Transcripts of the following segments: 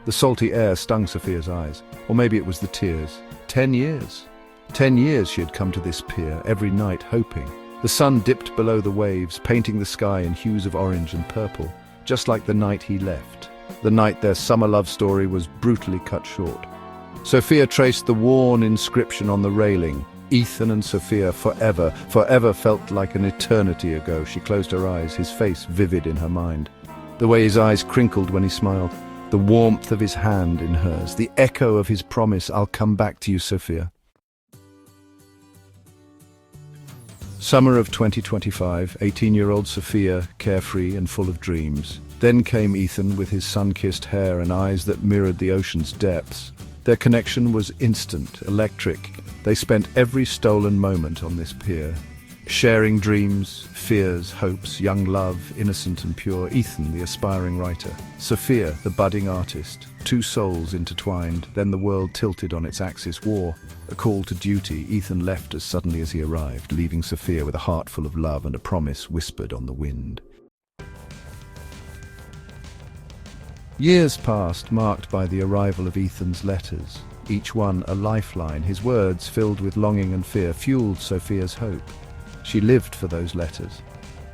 The salty air stung Sophia's eyes. Or maybe it was the tears. 10 years. 10 years she had come to this pier, every night hoping. The sun dipped below the waves, painting the sky in hues of orange and purple, just like the night he left. The night their summer love story was brutally cut short. Sophia traced the worn inscription on the railing. Ethan and Sophia forever, forever felt like an eternity ago. She closed her eyes, his face vivid in her mind. The way his eyes crinkled when he smiled, the warmth of his hand in hers, the echo of his promise, "I'll come back to you, Sophia." Summer of 2025, 18-year-old Sophia, carefree and full of dreams. Then came Ethan with his sun-kissed hair and eyes that mirrored the ocean's depths. Their connection was instant, electric. They spent every stolen moment on this pier, sharing dreams, fears, hopes, young love, innocent and pure. Ethan, the aspiring writer. Sophia, the budding artist. Two souls intertwined, then the world tilted on its axis. War, a call to duty. Ethan left as suddenly as he arrived, leaving Sophia with a heart full of love and a promise whispered on the wind. Years passed, marked by the arrival of Ethan's letters. Each one a lifeline. His words, filled with longing and fear, fueled Sophia's hope. She lived for those letters.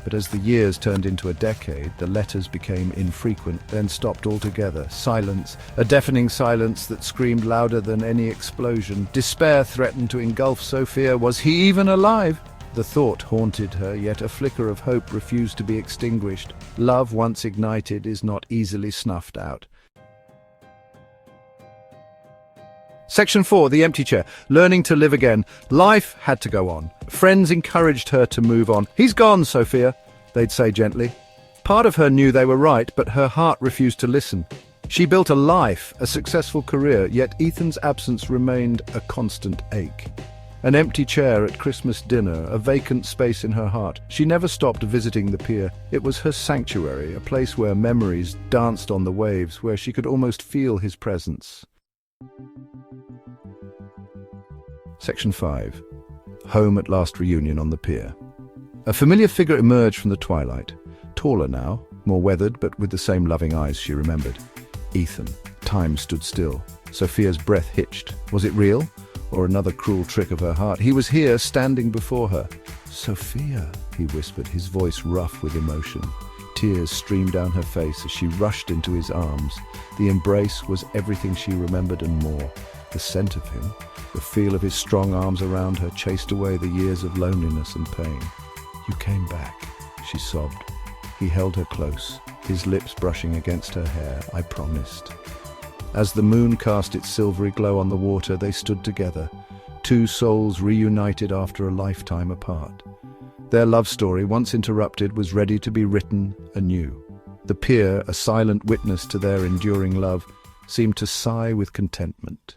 But as the years turned into a decade, the letters became infrequent, then stopped altogether. Silence, a deafening silence that screamed louder than any explosion. Despair threatened to engulf Sophia. Was he even alive? The thought haunted her, yet a flicker of hope refused to be extinguished. Love, once ignited, is not easily snuffed out. Section 4, the empty chair. Learning to live again. Life had to go on. Friends encouraged her to move on. "He's gone, Sophia," they'd say gently. Part of her knew they were right, but her heart refused to listen. She built a life, a successful career, yet Ethan's absence remained a constant ache. An empty chair at Christmas dinner, a vacant space in her heart. She never stopped visiting the pier. It was her sanctuary, a place where memories danced on the waves, where she could almost feel his presence. Section 5. Home at last reunion on the pier. A familiar figure emerged from the twilight. Taller now, more weathered, but with the same loving eyes she remembered. Ethan. Time stood still. Sophia's breath hitched. Was it real? Or another cruel trick of her heart? He was here, standing before her. "Sophia," he whispered, his voice rough with emotion. Tears streamed down her face as she rushed into his arms. The embrace was everything she remembered and more. The scent of him, the feel of his strong arms around her, chased away the years of loneliness and pain. "You came back," she sobbed. He held her close, his lips brushing against her hair. "I promised." As the moon cast its silvery glow on the water, they stood together, two souls reunited after a lifetime apart. Their love story, once interrupted, was ready to be written anew. The pier, a silent witness to their enduring love, seemed to sigh with contentment.